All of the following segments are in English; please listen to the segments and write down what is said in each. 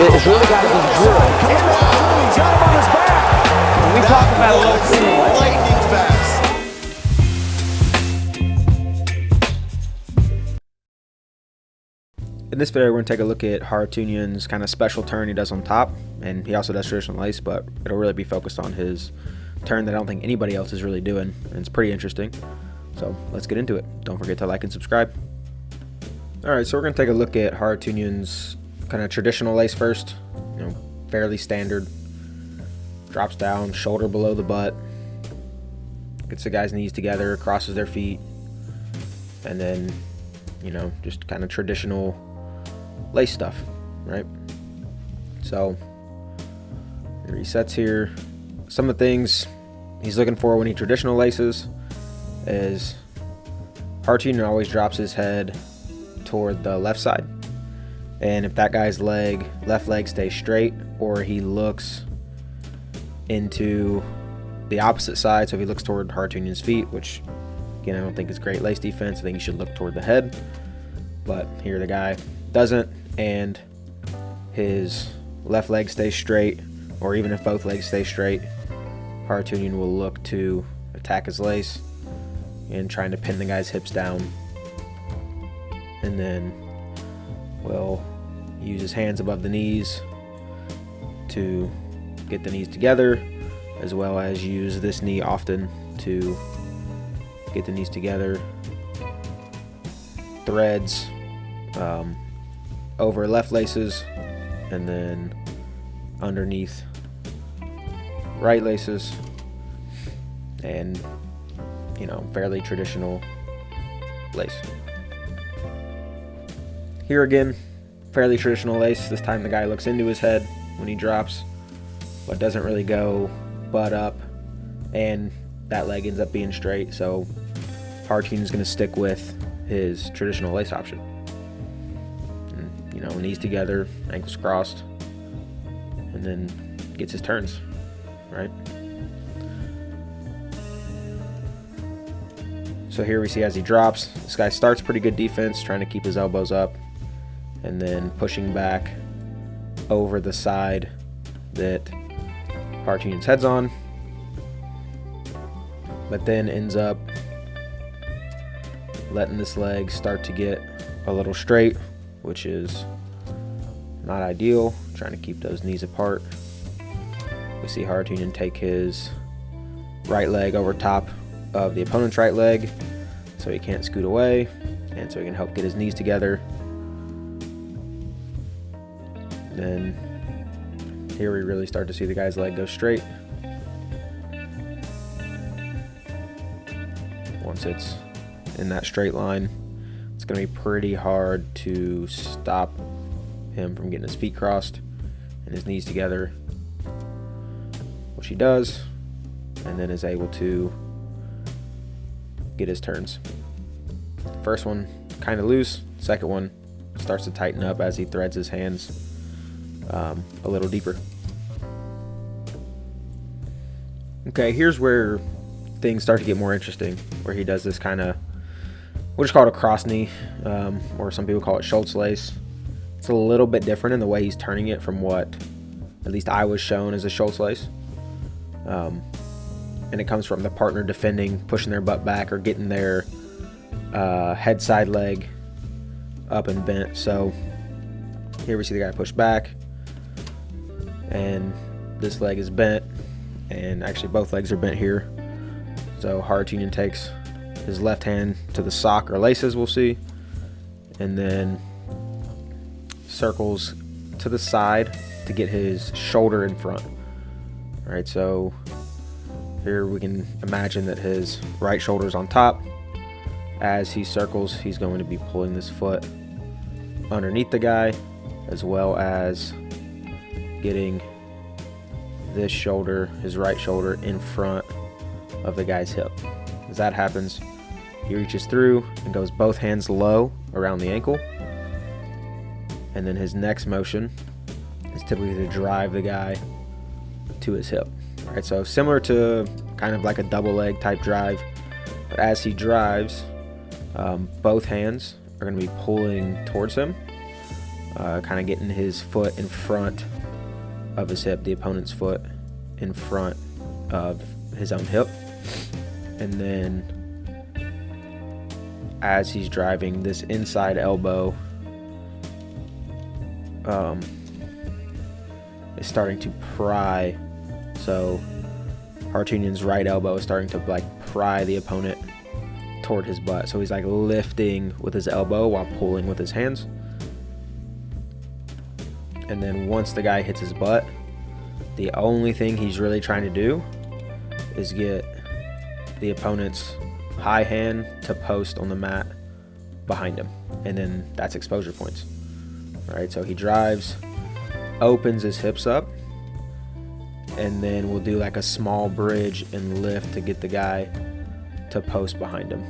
It's really got to be drilled. He's got him on his back. When we talk about a low single leg, lightning fast. In this video, we're going to take a look at Harutyunyan's kind of special turn he does on top, and he also does traditional lace, but it'll really be focused on his turn that I don't think anybody else is really doing, and it's pretty interesting. So let's get into it. Don't forget to like and subscribe. Alright, so we're going to take a look at Harutyunyan's kind of traditional lace first. You know, fairly standard. Drops down, shoulder below the butt. Gets the guy's knees together, crosses their feet. And then, you know, just kind of traditional lace stuff, right? So, he resets here. Some of the things he's looking for when he traditional laces is Harutyunyan always drops his head toward the left side, and if that guy's left leg stays straight, or he looks into the opposite side, so if he looks toward Harutyunyan's feet, which again I don't think is great lace defense, I think he should look toward the head, but here the guy doesn't, and his left leg stays straight, or even if both legs stay straight, Harutyunyan will look to attack his lace and trying to pin the guy's hips down, and then will use his hands above the knees to get the knees together, as well as use this knee often to get the knees together. Threads over left laces, and then underneath right laces, and you know, fairly traditional lace. Here again, fairly traditional lace. This time the guy looks into his head when he drops, but doesn't really go butt up, and that leg ends up being straight, so Harutyunyan's going to stick with his traditional lace option. And, you know, knees together, ankles crossed, and then gets his turns, right? So here we see as he drops, this guy starts pretty good defense, trying to keep his elbows up, and then pushing back over the side that Harutyunyan's head's on, but then ends up letting this leg start to get a little straight, which is not ideal, trying to keep those knees apart. We see Harutyunyan take his right leg over top of the opponent's right leg so he can't scoot away, and so he can help get his knees together. Then here we really start to see the guy's leg go straight. Once it's in that straight line, it's going to be pretty hard to stop him from getting his feet crossed and his knees together, which he does, and then is able to get his turns. First one kind of loose, second one starts to tighten up as he threads his hands a little deeper. Okay, here's where things start to get more interesting, where he does this kind of, we'll just call it a cross knee, or some people call it Schultz lace. It's a little bit different in the way he's turning it from what at least I was shown as a Schultz lace. And it comes from the partner defending, pushing their butt back, or getting their head side leg up and bent. So here we see the guy push back, and this leg is bent, and actually both legs are bent here. So Harutyunyan takes his left hand to the sock or laces, we'll see, and then circles to the side to get his shoulder in front. All right, so here we can imagine that his right shoulder is on top. As he circles, he's going to be pulling this foot underneath the guy, as well as getting this shoulder, his right shoulder, in front of the guy's hip. As that happens, he reaches through and goes both hands low around the ankle, and then his next motion is typically to drive the guy to his hip. All right, so similar to kind of like a double leg type drive, but as he drives, both hands are going to be pulling towards him, kind of getting his foot in front of his hip, the opponent's foot in front of his own hip. And then as he's driving, this inside elbow is starting to pry. So Harutyunyan's right elbow is starting to like pry the opponent toward his butt. So he's like lifting with his elbow while pulling with his hands. And then once the guy hits his butt, the only thing he's really trying to do is get the opponent's high hand to post on the mat behind him. And then that's exposure points. All right, so he drives, opens his hips up, and then we'll do like a small bridge and lift to get the guy to post behind him.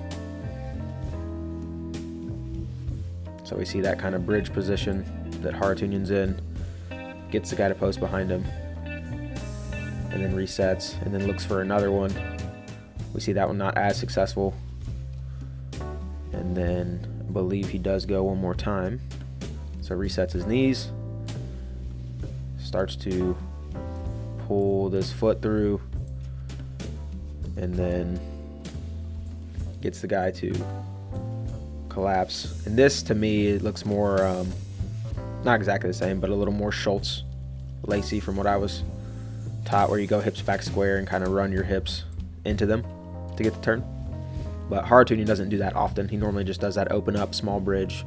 So we see that kind of bridge position that Harutyunyan's in, gets the guy to post behind him, and then resets, and then looks for another one. We see that one not as successful, and then I believe he does go one more time. So resets his knees, starts to pull this foot through, and then gets the guy to collapse. And this, to me, it looks more, not exactly the same, but a little more Schultz lacy from what I was taught, where you go hips back square and kind of run your hips into them to get the turn. But Harutyunyan doesn't do that often. He normally just does that open up small bridge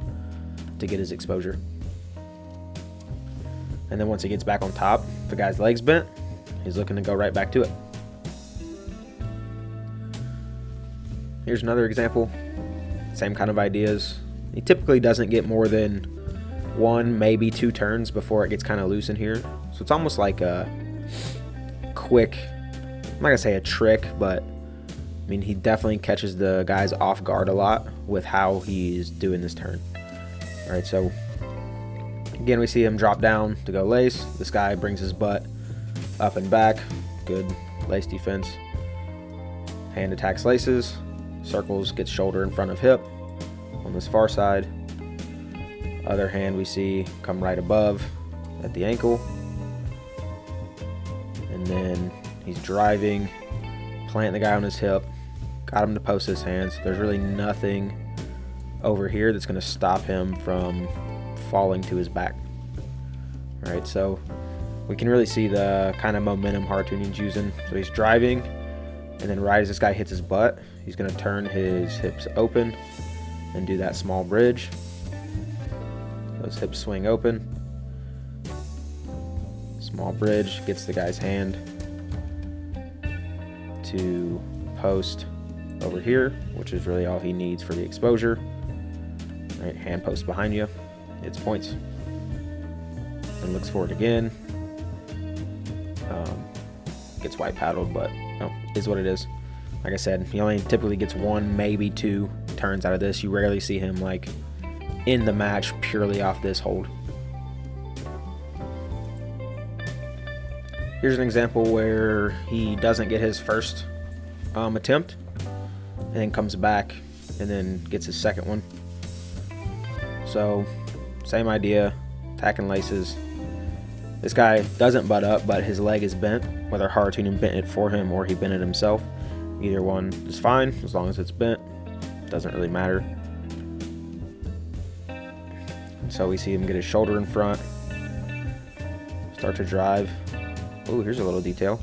to get his exposure. And then once he gets back on top, if the guy's legs bent, he's looking to go right back to it. Here's another example. Same kind of ideas. He typically doesn't get more than one, maybe two turns before it gets kind of loose in here. So it's almost like a quick, I'm not gonna say a trick, but I mean, he definitely catches the guys off guard a lot with how he's doing this turn. All right, so again, we see him drop down to go lace. This guy brings his butt up and back. Good lace defense. Hand attacks laces. Circles, gets shoulder in front of hip on this far side. Other hand we see come right above at the ankle. And then he's driving, planting the guy on his hip. Got him to post his hands. There's really nothing over here that's going to stop him from falling to his back. All right, so we can really see the kind of momentum Harutyunyan's using. So he's driving, and then right as this guy hits his butt, he's going to turn his hips open and do that small bridge. Those hips swing open. Small bridge, gets the guy's hand to post over here, which is really all he needs for the exposure. All right, hand post behind you. It's points. And looks for it again. Gets white paddled, but is what it is. Like I said, he only typically gets one, maybe two turns out of this. You rarely see him like in the match purely off this hold. Here's an example where he doesn't get his first attempt, and then comes back and then gets his second one. So same idea, attacking laces. This guy doesn't butt up, but his leg is bent, whether Harutyunyan bent it for him or he bent it himself. Either one is fine, as long as it's bent. Doesn't really matter. So we see him get his shoulder in front, start to drive. Oh, here's a little detail.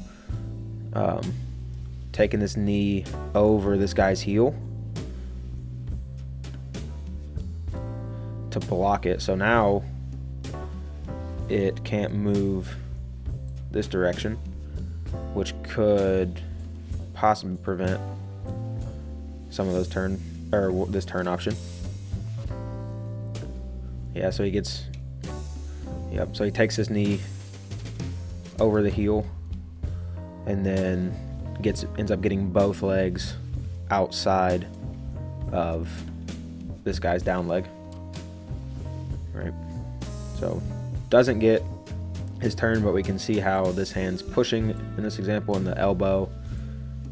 Taking this knee over this guy's heel to block it. So now it can't move this direction, which could possibly prevent some of those turn, or this turn option. Yeah, so he gets, yep, so he takes his knee over the heel and then ends up getting both legs outside of this guy's down leg. Right. So doesn't get his turn, but we can see how this hand's pushing in this example, and the elbow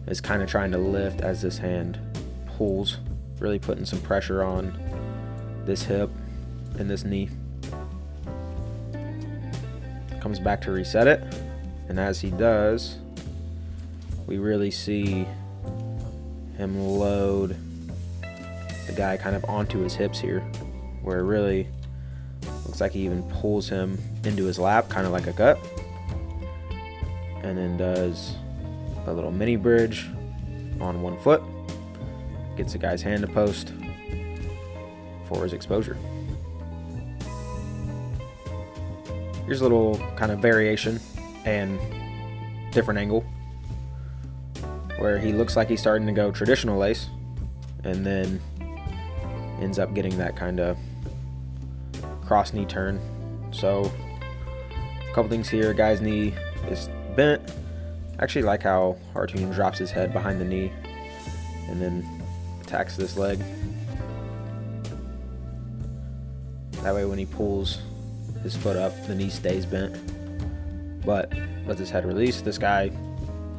is kind of trying to lift as this hand pulls, really putting some pressure on this hip and this knee. comes back to reset it. And as he does, we really see him load the guy kind of onto his hips here, where it really looks like he even pulls him into his lap, kind of like a gut. And then does a little mini bridge on one foot. Gets the guy's hand to post for his exposure. Here's a little kind of variation and different angle where he looks like he's starting to go traditional lace and then ends up getting that kind of cross knee turn. So a couple things here. Guy's knee is bent. I actually like how Harutyunyan drops his head behind the knee and then attacks this leg. That way when he pulls his foot up, the knee stays bent, but lets his head release. This guy,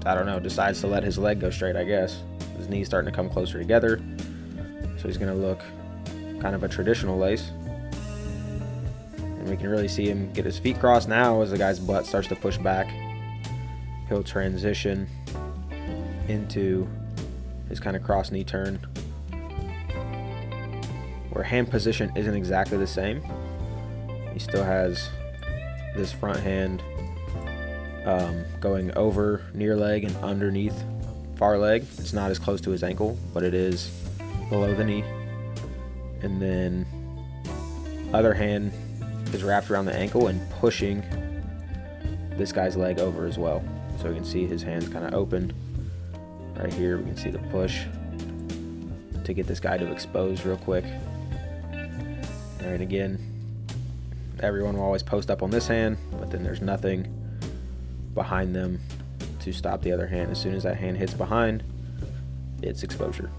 I don't know, decides to let his leg go straight, I guess. His knee's starting to come closer together, so he's going to look kind of a traditional lace. And we can really see him get his feet crossed now as the guy's butt starts to push back. He'll transition into his kind of cross knee turn, where hand position isn't exactly the same. He still has this front hand going over near leg and underneath far leg. It's not as close to his ankle, but it is below the knee. And then other hand is wrapped around the ankle and pushing this guy's leg over as well. So we can see his hands kind of open. Right here we can see the push to get this guy to expose real quick. All right, again, everyone will always post up on this hand, but then there's nothing behind them to stop the other hand. As soon as that hand hits behind, it's exposure.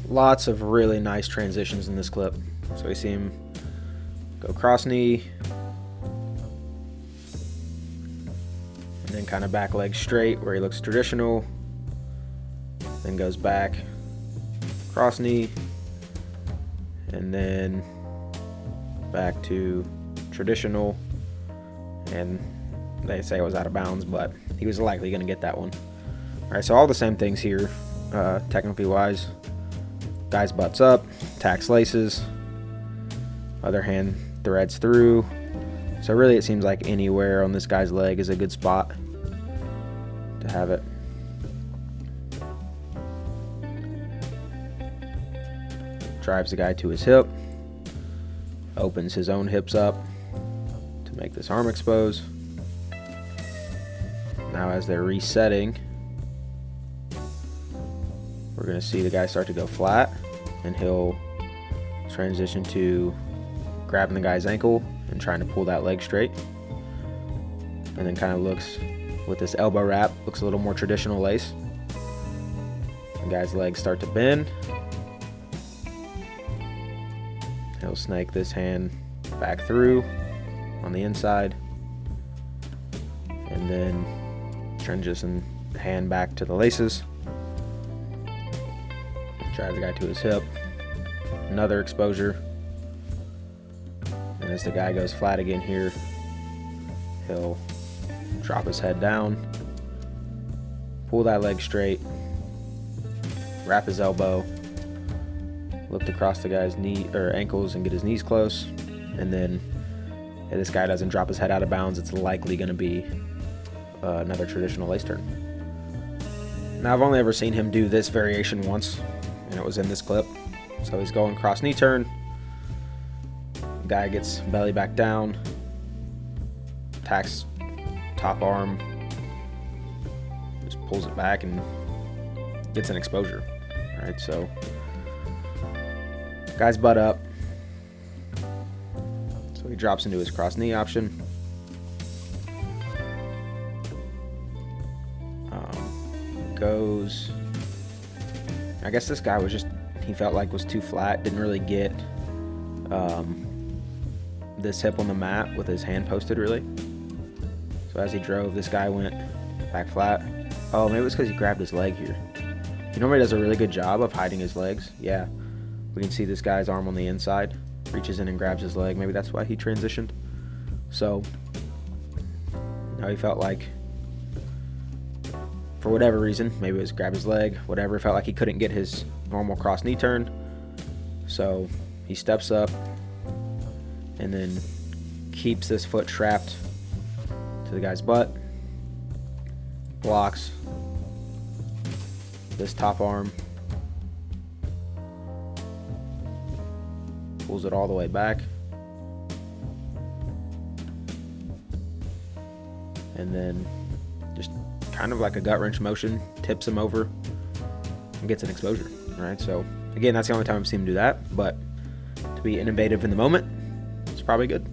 Lots of really nice transitions in this clip. So we see him go cross knee, and then kind of back leg straight where he looks traditional, then goes back, cross knee, and then back to traditional, and they say it was out of bounds, but he was likely going to get that one. All right, so all the same things here, technically wise. Guy's butts up, attacks laces, other hand threads through. So really it seems like anywhere on this guy's leg is a good spot to have it. Drives the guy to his hip, opens his own hips up to make this arm expose. Now as they're resetting, we're going to see the guy start to go flat, and he'll transition to grabbing the guy's ankle and trying to pull that leg straight. And then kind of looks, with this elbow wrap, looks a little more traditional lace. The guy's legs start to bend. He'll snake this hand back through on the inside, and then transition the hand back to the laces. Drive the guy to his hip. Another exposure. And as the guy goes flat again here, he'll drop his head down, pull that leg straight, wrap his elbow, look to cross the guy's knee or ankles and get his knees close, and then if this guy doesn't drop his head out of bounds, it's likely going to be another traditional lace turn. Now I've only ever seen him do this variation once, and it was in this clip. So he's going cross knee turn. Guy gets belly back down, attacks top arm, just pulls it back and gets an exposure. All right, so guy's butt up. So he drops into his cross knee option. Goes, I guess this guy was just, he felt like was too flat, didn't really get this hip on the mat with his hand posted really. So as he drove, this guy went back flat. Oh, maybe it was because he grabbed his leg here. He normally does a really good job of hiding his legs. Yeah, we can see this guy's arm on the inside, reaches in and grabs his leg. Maybe that's why he transitioned. So Now he felt like, for whatever reason, maybe it was grab his leg, whatever, felt like he couldn't get his normal cross knee turned. So he steps up and then keeps this foot trapped to the guy's butt, blocks this top arm, pulls it all the way back, and then just kind of like a gut wrench motion, tips him over and gets an exposure. All right, so again, that's the only time I've seen him do that, but to be innovative in the moment, it's probably good.